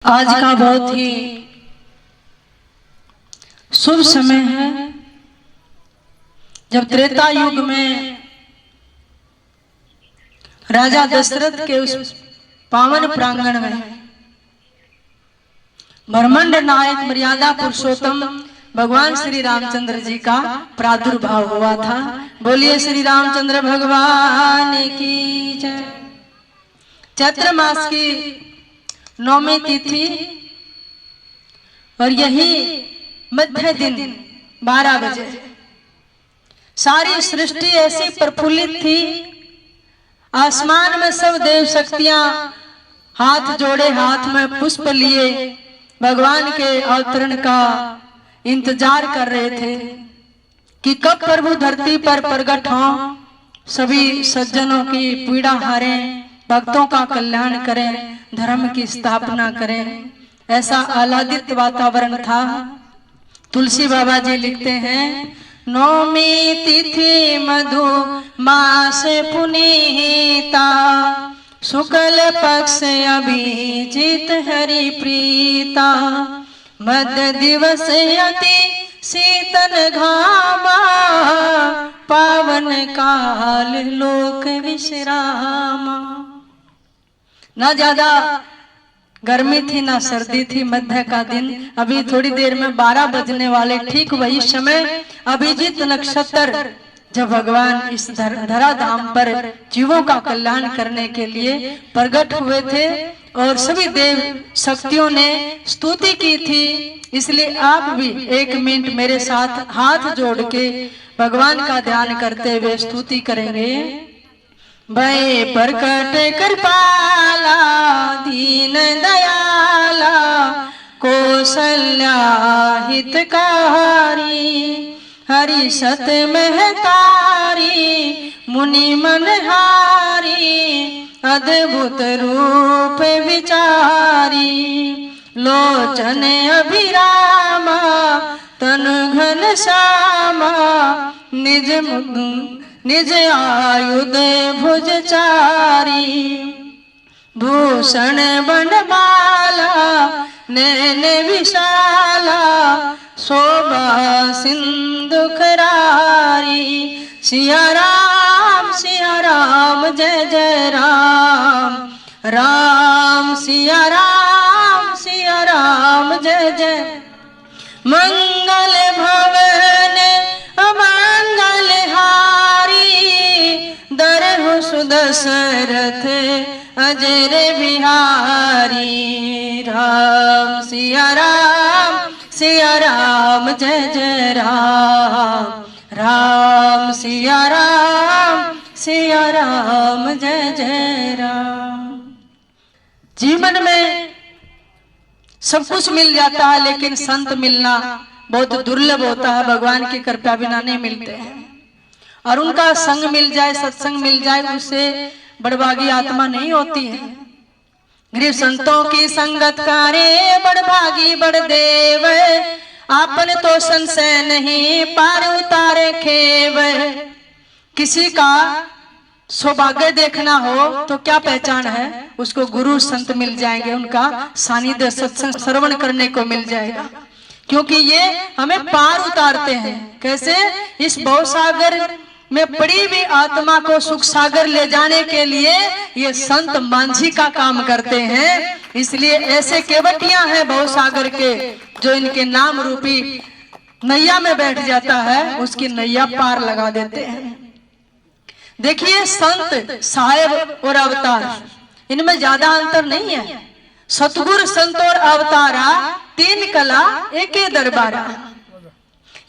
आज का बहुत ही शुभ समय है जब त्रेता युग में राजा दशरथ के उस पावन प्रांगण में ब्रह्मांड नायक मर्यादा पुरुषोत्तम भगवान श्री रामचंद्र जी का प्रादुर्भाव हुआ था। बोलिए श्री रामचंद्र भगवान की जय। चैत्र मास की 9वीं तिथि और यही मध्य दिन 12 बजे सारी सृष्टि ऐसी प्रफुल्लित थी। आसमान में सब देव शक्तियां हाथ जोड़े, हाथ में पुष्प लिए भगवान के अवतरण का इंतजार कर रहे थे कि कब प्रभु धरती पर प्रकट हों, सभी सज्जनों की पीड़ा हरें, भक्तों का कल्याण करें, धर्म की स्थापना करें। ऐसा आह्लादित वातावरण था। तुलसी बाबा जी लिखते हैं, 9वीं तिथि मधु मास पुनीता, शुक्ल पक्ष अभिजीत हरि प्रीता, मध्य दिवस अति शीतल घामा, पावन काल लोक विश्रामा। ना ज्यादा गर्मी थी ना सर्दी थी, मध्य का दिन। अभी थोड़ी देर में 12 बजने वाले, ठीक वही समय अभिजीत नक्षत्र जब भगवान इस धराधाम पर जीवों का कल्याण करने के लिए प्रकट हुए थे और सभी देव शक्तियों ने स्तुति की थी। इसलिए आप भी 1 मिनट मेरे साथ हाथ जोड़ के भगवान का ध्यान करते हुए स्तुति करेंगे। भय प्रकट कृपाला दीन दयाला, कौशल्या हितकारी, हरि सत महतारी, मुनि मनहारी, अद्भुत रूप विचारी, लोचन अभिरामा, तनु घन श्यामा, निज आयुध भुजचारी, भूषण बनमाला, नैन विशाला, शोभा सिंधु करारी। सिया राम जय जय राम, राम सिया राम जय जय। मंगल भवन अमंगल हारी, दरहु सुदशरथ अजर बिहारी। राम सिया राम जय जय राम, राम सिया राम जय जय राम। जीवन में सब कुछ मिल जाता है, लेकिन संत मिलना बहुत दुर्लभ होता है। भगवान की कृपा बिना नहीं मिलते हैं। और उनका संग मिल जाए, सत्संग मिल जाए, उससे बड़भागी आत्मा नहीं होती है। गरीब संतों की संगत करे, बड़भागी बड़ देव, आपन तो संशय नहीं, पार उतारे खेव। किसी का सौभाग्य देखना हो तो क्या पहचान है? उसको गुरु संत मिल जाएंगे, उनका सानिध्य सत्संग श्रवण करने को मिल जाएगा, क्योंकि ये हमें पार उतारते हैं। कैसे? इस भवसागर में पड़ी हुई आत्मा को सुख सागर ले जाने के लिए ये संत मांझी का काम करते हैं। इसलिए ऐसे केवटियां हैं भवसागर के, जो इनके नाम रूपी नैया में बैठ जाता है, उसकी नैया पार लगा देते हैं। देखिए, संत, साहेब और अवतार, इनमें ज्यादा अंतर नहीं है। सतगुरु, संत और अवतारा, 3 कला एके दरबारा।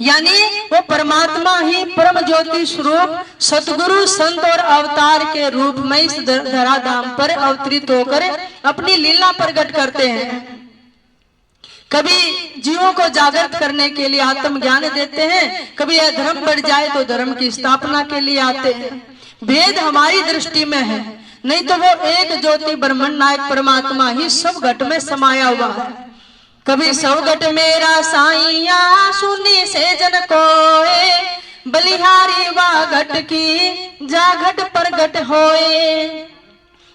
यानी वो परमात्मा ही परम ज्योति स्वरूप सतगुरु, संत और अवतार के रूप में इस धराधाम पर अवतरित होकर अपनी लीला प्रकट करते हैं। कभी जीवों को जागृत करने के लिए आत्मज्ञान देते हैं, कभी यह धर्म बढ़ जाए तो धर्म की स्थापना के लिए आते हैं। भेद हमारी दृष्टि में है, नहीं तो वो एक ज्योति ब्रह्मण नायक परमात्मा ही सब घट में समाया हुआ है। कभी सब घट मेरा साईया, सुनी से जन कोए, बलिहारी वा घट की जा घट प्रगट होए।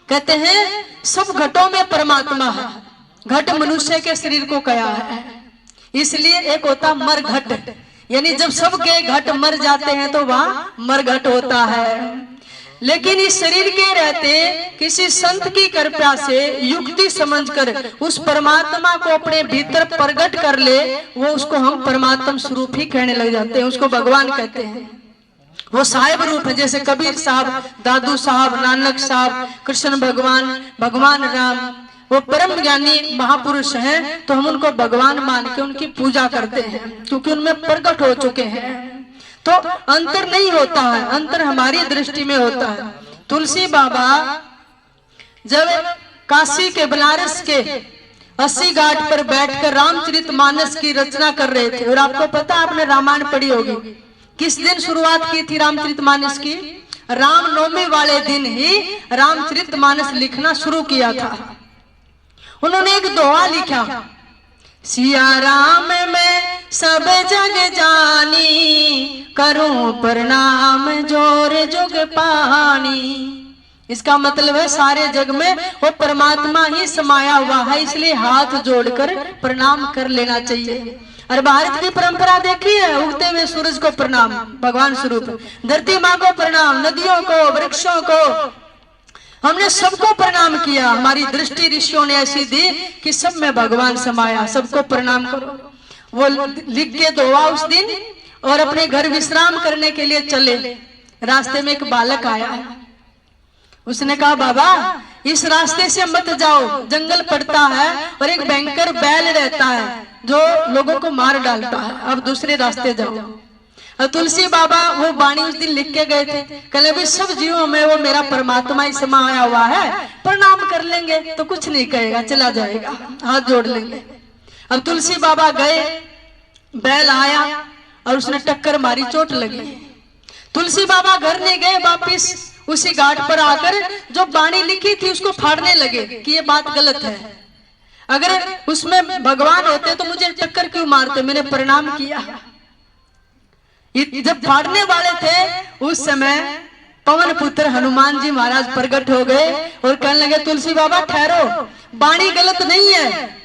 कहते हैं सब घटों में परमात्मा है, घट मनुष्य के शरीर को कहा है, इसलिए एक होता मरघट, यानी जब सबके घट मर जाते हैं तो वहां मरघट होता है। लेकिन इस शरीर के रहते किसी संत की कृपा से युक्ति समझकर उस परमात्मा को अपने भीतर प्रकट कर ले, वो उसको हम परमात्मा स्वरूप ही कहने लग जाते हैं, उसको भगवान कहते हैं। वो साहिब रूप है, जैसे कबीर साहब, दादू साहब, नानक साहब, कृष्ण भगवान, भगवान राम, वो परम ज्ञानी महापुरुष हैं, तो हम उनको भगवान मान के उनकी पूजा करते हैं, क्योंकि उनमें प्रकट हो चुके हैं। तो अंतर नहीं होता है, अंतर हमारी दृष्टि में होता है। तुलसी बाबा जब काशी के बनारस के 80 घाट पर बैठकर रामचरितमानस की रचना कर रहे थे, और आपको पता, आपने रामायण पढ़ी होगी, किस दिन शुरुआत की थी रामचरितमानस की? रामनवमी वाले दिन ही रामचरितमानस लिखना शुरू किया था। उन्होंने एक दोहा लिखा, सिया राम मैं सब जग जानी, करूं प्रणाम जोर जुग पानी। इसका मतलब है सारे जग में वो परमात्मा ही समाया हुआ है, इसलिए हाथ जोड़कर प्रणाम कर लेना चाहिए। और भारत की परंपरा देखी है, उगते हुए सूरज को प्रणाम, भगवान स्वरूप, धरती माँ को प्रणाम, नदियों को, वृक्षों को, हमने सबको प्रणाम किया। हमारी दृष्टि ऋषियों ने ऐसी दी कि सब में भगवान समाया, सबको प्रणाम करो। वो लिख के दोहा उस दिन, और अपने घर विश्राम करने के लिए चले। रास्ते में एक बालक आया, उसने कहा, बाबा इस रास्ते से मत जाओ, जंगल पड़ता है और एक भयंकर बैल रहता है जो लोगों को मार डालता है, अब दूसरे रास्ते जाओ। और तुलसी बाबा वो वाणी उस दिन लिख के गए थे, कहले भाई सब जीवों में वो मेरा परमात्मा ही समाया हुआ है, प्रणाम कर लेंगे तो कुछ नहीं कहेगा, चला जाएगा, हाथ जोड़ लेंगे। अब तुलसी बाबा गए, बैल आया और उसने टक्कर मारी, चोट लगी। तुलसी बाबा घर नहीं गए, वापिस उसी घाट पर आकर जो वाणी लिखी थी उसको फाड़ने लगे कि ये बात गलत है, अगर उसमें भगवान होते तो मुझे टक्कर क्यों मारते, मैंने प्रणाम किया। जब फाड़ने वाले थे उस समय पवन पुत्र हनुमान जी महाराज प्रकट हो गए और कहने लगे, तुलसी बाबा ठहरो, वाणी गलत नहीं है,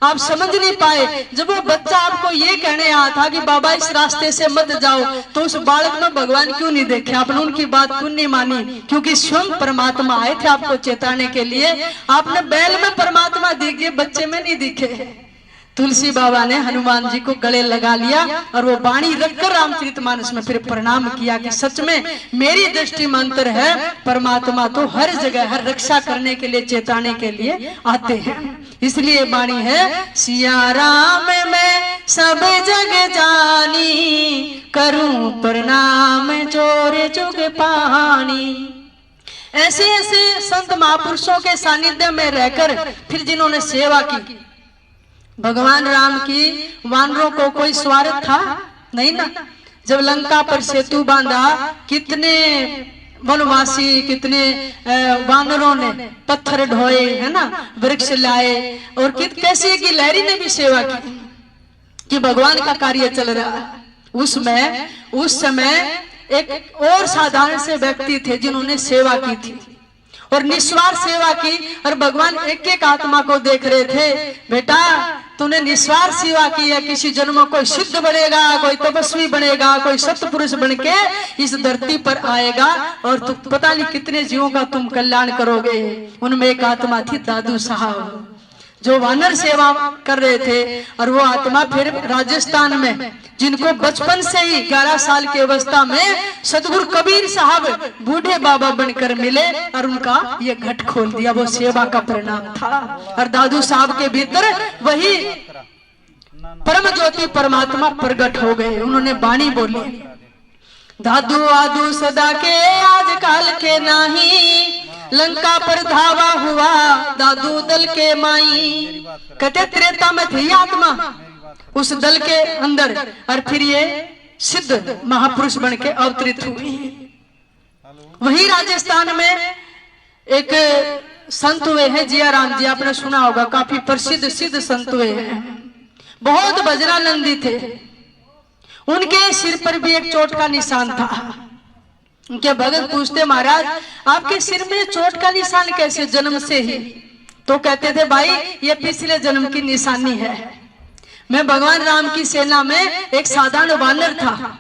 आप समझ नहीं पाए। जब वो बच्चा आपको ये कहने आया था कि बाबा इस रास्ते से मत जाओ, तो उस बालक में भगवान क्यों नहीं देखे, आपने उनकी बात क्यों नहीं मानी? क्योंकि स्वयं परमात्मा आए थे आपको चेताने के लिए, आपने बैल में परमात्मा दिखे, बच्चे में नहीं दिखे। तुलसी बाबा ने हनुमान जी को गले लगा लिया और वो वाणी रखकर रामचरितमानस में फिर प्रणाम किया कि सच में मेरी दृष्टि में अंतर है, परमात्मा तो हर जगह हर रक्षा करने के लिए, चेताने के लिए आते हैं। इसलिए वाणी है, सिया राम मैं सब जग जानी, करूं प्रणाम जोर जुग पानी। ऐसे ऐसे संत महापुरुषों के सानिध्य में रहकर फिर जिन्होंने सेवा की, भगवान राम की वानरों को कोई स्वार्थ था नहीं ना। जब लंका पर सेतु बांधा, कितने वनवासी, कितने वानरों ने पत्थर ढोए, है ना, वृक्ष लाए, और कैसे की लहरी ने भी सेवा की कि भगवान का कार्य चल रहा है। उस समय एक और साधारण से व्यक्ति थे जिन्होंने सेवा की थी और निस्वार्थ सेवा की, और भगवान एक एक आत्मा को देख रहे थे, बेटा तूने निस्वार्थ सेवा की है, किसी जन्म कोई सिद्ध बनेगा, कोई तपस्वी बनेगा, कोई सत्पुरुष बन के इस धरती पर आएगा और तू पता नहीं कितने जीवों का तुम कल्याण करोगे। उनमें एक आत्मा थी दादू साहब जो वानर सेवा कर रहे थे, और वो आत्मा फिर राजस्थान में, जिनको बचपन से ही 11 साल की अवस्था में सतगुरु कबीर साहब बूढ़े बाबा बनकर मिले और उनका ये घट खोल दिया, वो सेवा का परिणाम था। और दादू साहब के भीतर वही परम ज्योति परमात्मा प्रकट हो गए। उन्होंने वाणी बोली, दादू आदू सदा के आज काल के नाही, लंका पर धावा हुआ दादू दल के माई। कहते त्रेता में थी आत्मा उस दल के अंदर, और फिर ये सिद्ध महापुरुष बन के अवतरित हुई। वही राजस्थान में एक संत हुए हैं जिया राम जी, आपने सुना होगा, काफी प्रसिद्ध सिद्ध संत हुए हैं, बहुत वज्रानंदी थे। उनके सिर पर भी एक चोट का निशान था। उनके भगत पूछते, महाराज आपके सिर में चोट का निशान कैसे, जन्म से ही? तो कहते थे भाई ये पिछले जन्म की निशानी है। मैं भगवान राम की सेना में एक साधारण वानर था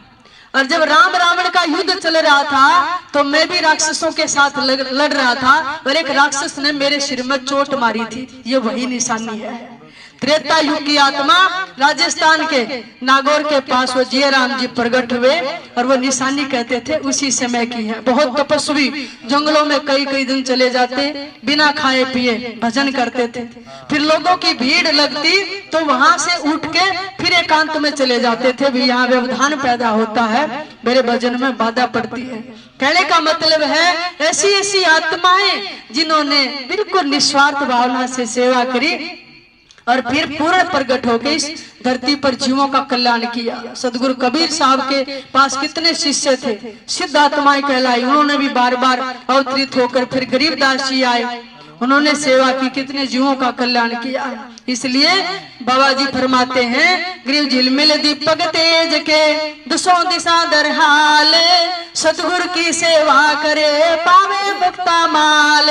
और जब राम रावण का युद्ध चल रहा था तो मैं भी राक्षसों के साथ लड़ रहा था और एक राक्षस ने मेरे सिर में चोट मारी थी। ये वही निशानी है। त्रेता युग की आत्मा राजस्थान के नागौर के पास वो जयराम जी प्रकट हुए और वो निशानी कहते थे उसी समय की है। बहुत तपस्वी जंगलों में कई कई दिन चले जाते, बिना खाए पिए भजन करते थे। फिर लोगों की भीड़ लगती तो वहां से उठ के फिर एकांत में चले जाते थे। भी यहाँ व्यवधान पैदा होता है, मेरे भजन में बाधा पड़ती है। कहने का मतलब है ऐसी ऐसी आत्माएं जिन्होंने बिल्कुल निस्वार्थ भावना से सेवा करी और फिर पूर्ण प्रकट होकर इस धरती पर जीवों का कल्याण किया। सदगुरु कबीर साहब के पास कितने शिष्य थे, सिद्ध आत्माएं कहलाई। उन्होंने भी बार बार अवतरित होकर फिर गरीबदास जी आए, उन्होंने सेवा की, कितने जीवों का कल्याण किया। इसलिए बाबा जी फरमाते हैं ग्रीव झिलमिल दीपक तेज के दसों दिशा दर हाल, सतगुरु की सेवा करे पावे मुक्ता माल।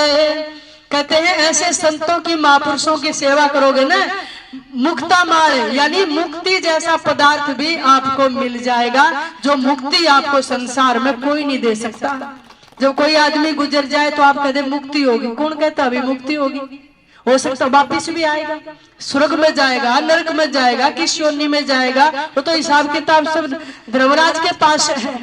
कहते हैं ऐसे संतों की महापुरुषों की सेवा करोगे ना, मुक्ता माल यानी मुक्ति जैसा पदार्थ भी आपको मिल जाएगा, जो मुक्ति आपको संसार में कोई नहीं दे सकता। जब कोई आदमी गुजर जाए तो आप कहते मुक्ति होगी, कौन कहता अभी मुक्ति होगी? हो सकता वापिस भी आएगा, स्वर्ग में जाएगा, नरक में जाएगा, किस योनि में जाएगा, वो तो हिसाब किताब सब धर्मराज के पास है।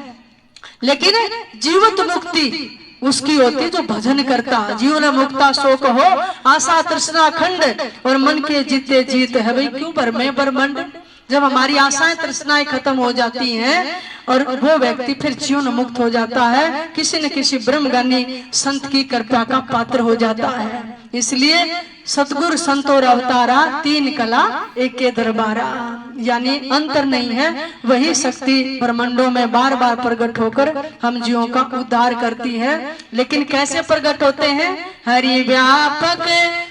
लेकिन जीवित मुक्ति उसकी होती जो भजन करता। जीवन मुक्ता शोक हो आशा तृष्णा खंड और मन के जीते जीत है। भाई क्यों भरमे ब्रह्मंड? जब हमारी आशाएं तृष्णाएं खत्म हो जाती हैं और वो व्यक्ति फिर जीवन मुक्त हो जाता है, किसी न किसी ब्रह्मज्ञानी संत की कृपा का पात्र हो जाता है। इसलिए सतगुरु संत और अवतारा तीन कला एक के दरबारा, यानी अंतर नहीं है। वही शक्ति ब्रह्मांडों में बार बार प्रकट होकर हम जीवों का उद्धार करती है। लेकिन कैसे प्रकट होते हैं? हरि व्यापक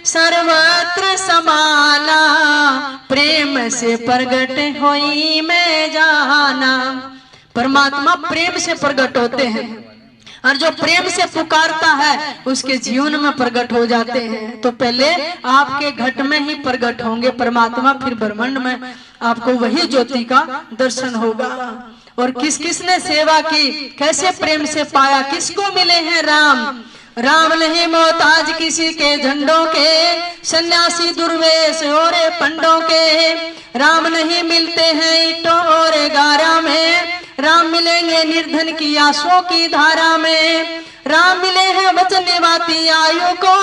सर्वत्र समाना, प्रेम से प्रकट होई मैं जाना। परमात्मा प्रेम से प्रकट होते हैं और जो प्रेम से पुकारता है उसके जीवन में प्रकट हो जाते हैं। तो पहले आपके घट में ही प्रकट होंगे परमात्मा, फिर ब्रह्मांड में आपको वही ज्योति का दर्शन होगा। और किस किसने सेवा की, कैसे प्रेम से पाया, किसको मिले हैं राम? राम नहीं मोहताज किसी के झंडों के, सन्यासी दुर्वेश और पंडों के। राम नहीं मिलते हैं ईंटों और गारा में, राम मिलेंगे निर्धन की आंसुओं की धारा में। राम मिले हैं वचन निभाती आयु को,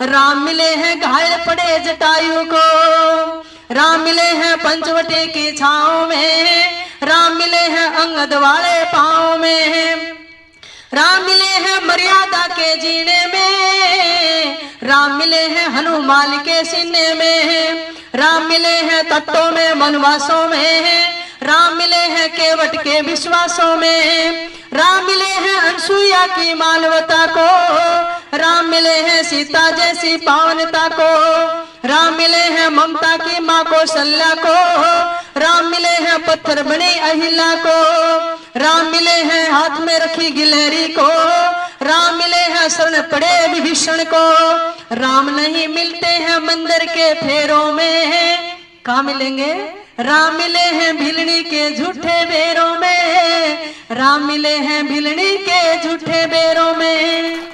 राम मिले हैं घायल पड़े जटायु को। राम मिले हैं पंचवटी की छाओं में, राम मिले हैं अंगद वाले पाँव में। राम मिले हैं मर्यादा के जीने में, राम मिले हैं हनुमान के सीने में। राम मिले हैं तत्वों में वनवासों में, राम मिले हैं केवट के विश्वासों में। राम मिले हैं अनसुईया की मानवता को, राम मिले हैं सीता जैसी पावनता को। राम मिले हैं ममता की माँ को कौशल्या को, राम मिले हैं पत्थर बनी अहिल्या को। राम मिले हैं हाथ में रखी गिलहरी को, राम मिले हैं शरण पड़े विभीषण को। राम नहीं मिलते हैं मंदिर के फेरों में, कहाँ मिलेंगे? राम मिले हैं भिलनी के झूठे बेरों में, राम मिले हैं भिलनी के झूठे बेरों में।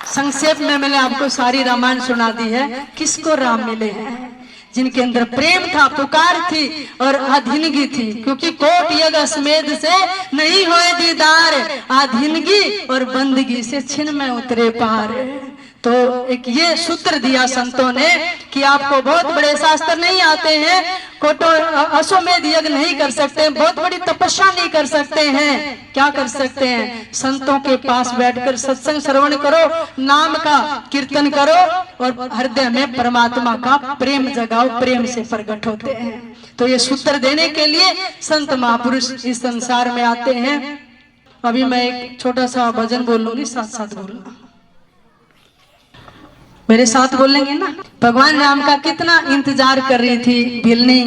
संक्षेप में मैंने आपको सारी रामायण सुना दी है। किसको राम मिले हैं? जिनके अंदर प्रेम था, पुकार थी और अधीनगी थी। क्योंकि कोट यज्ञ अश्वमेध से नहीं होए दीदार, अधीनगी और बंदगी से छिन में उतरे पार। तो एक ये सूत्र दिया संतों ने कि आपको बहुत बड़े शास्त्र नहीं आते हैं, कोटो अश्वमेध यज्ञ नहीं कर सकते, बहुत बड़ी तपस्या नहीं कर सकते हैं, क्या कर सकते हैं? संतों के पास बैठकर सत्संग श्रवण करो, नाम का कीर्तन करो और हृदय में परमात्मा का प्रेम जगाओ, प्रेम से प्रकट होते हैं। तो ये सूत्र देने के लिए संत महापुरुष इस संसार में आते हैं। अभी मैं एक छोटा सा भजन बोलूंगी, साथ साथ बोलूंगा, मेरे साथ बोलेंगे ना। भगवान राम का कितना इंतजार कर रही थी भिलनी,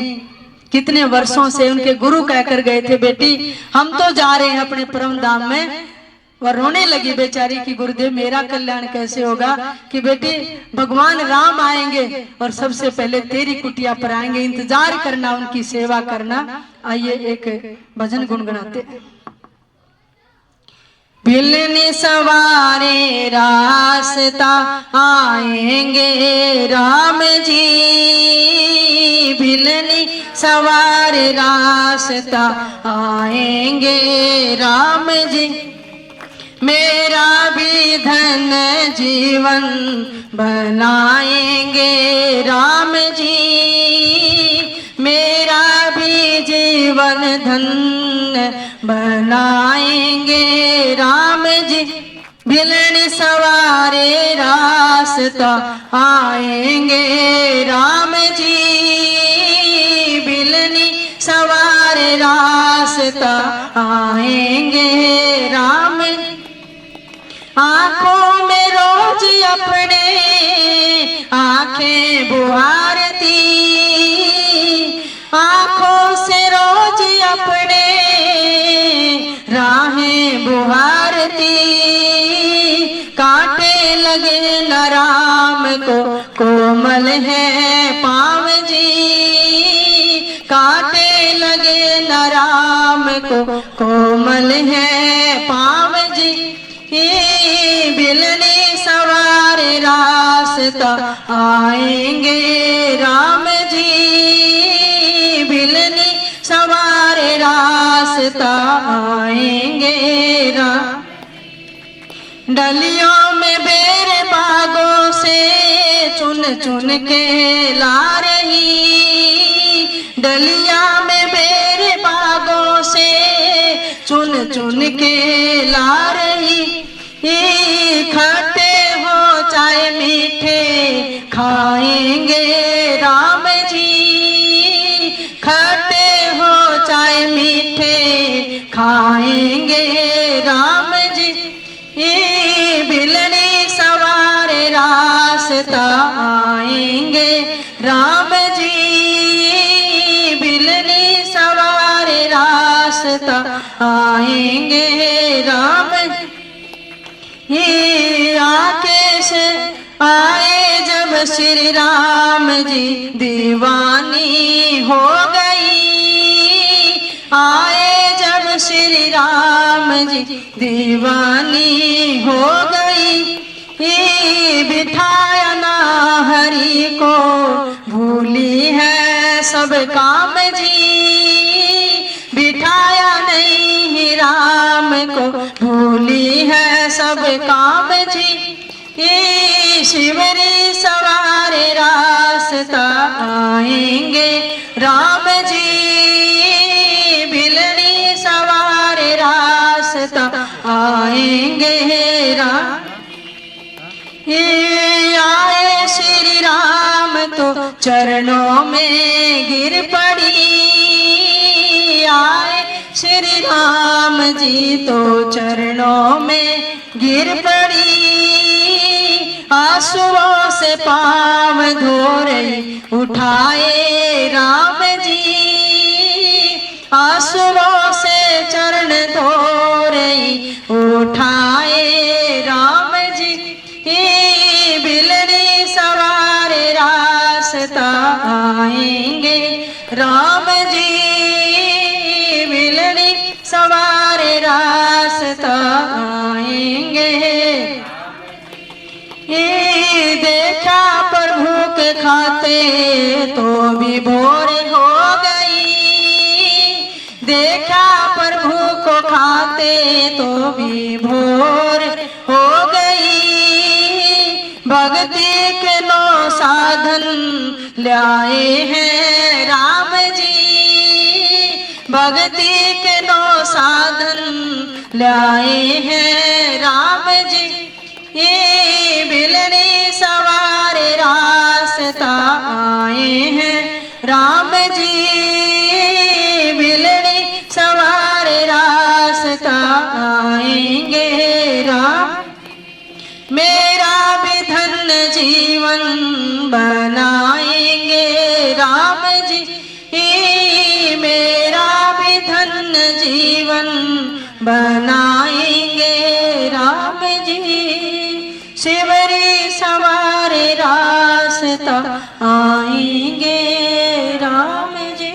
कितने वर्षों से उनके गुरु कहकर गए थे बेटी हम तो जा रहे हैं अपने परम धाम में, वह रोने लगी बेचारी कि गुरुदेव मेरा कल्याण कैसे होगा, कि बेटी भगवान राम आएंगे और सबसे पहले तेरी कुटिया पर आएंगे, इंतजार करना, उनकी सेवा करना। आइए एक भजन गुनगुनाते। भिलनी सवारे रास्ता आएंगे राम जी, भिलनी सवारे रास्ता आएंगे राम जी, मेरा भी धन जीवन बनाएंगे राम जी, मेरा भी जीवन धन्य बनाएंगे राम जी, भिलनी सवारे रास्ता आएंगे राम जी, भिलनी सवारे रास्ता आएंगे राम। आंखों में रोज अपने आंखें बुहारती, आंखों से रोज अपने राहें बुहारती, कांटे लगे न राम को कोमल है पाँव जी, कांटे लगे न राम को कोमल है पाँव जी, भिलनी सवारे रास्ता आएंगे राम जी, भिलनी सवारे रास्ता आएंगे राम। डलियों में बेर बागों से चुन चुन के ला रही, डलिया में बेर बागों से चुन चुन के ला रही, खट्टे हो चाहे मीठे खाएंगे राम जी, खट्टे हो चाहे मीठे खाएंगे राम जी, भिलनी सवारे रास्ता आएंगे राम जी, भिलनी सवारे रास्ता आएंगे राम जी। आके से आए जब श्री राम जी दीवानी हो गई, आए जब श्री राम जी दीवानी हो गई, बिठाया ना हरि को भूली है सब काम जी, बिठाया नहीं राम को भूली है सब काम जी, शिवरी सवारे रास्ता आएंगे राम जी, भिलनी सवारे रास्ता आएंगे राम। आए श्री राम तो चरणों में गिर पड़ी, आए श्री राम जी तो चरणों में गिर पड़ी, आंसुओं से पाँव धो रही उठाए राम जी, आंसुओं से चरण धो रही उठाए राम जी, भिलनी सवारे रास्ता आएंगे राम जी, भिलनी सवारे रास्ता आएंगे। देखा प्रभु के खाते तो भी भोर हो गई, देखा प्रभु को खाते तो भी भोर हो गई, भक्ति के नौ साधन लाए हैं राम जी, भक्ति के नौ साधन लाए हैं राम जी, ये भिलनी सवारे रास्ता आए हैं राम जी, भिलनी सवारे रास्ता आएंगे राम। मेरा भी धन्य जीवन बनाएंगे राम जी, मेरा भी धन्य जीवन बनाएंगे सीता आएंगे राम जी।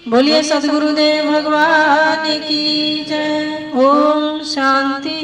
बोलिए सदगुरुदेव भगवान की जय। ओम शांति।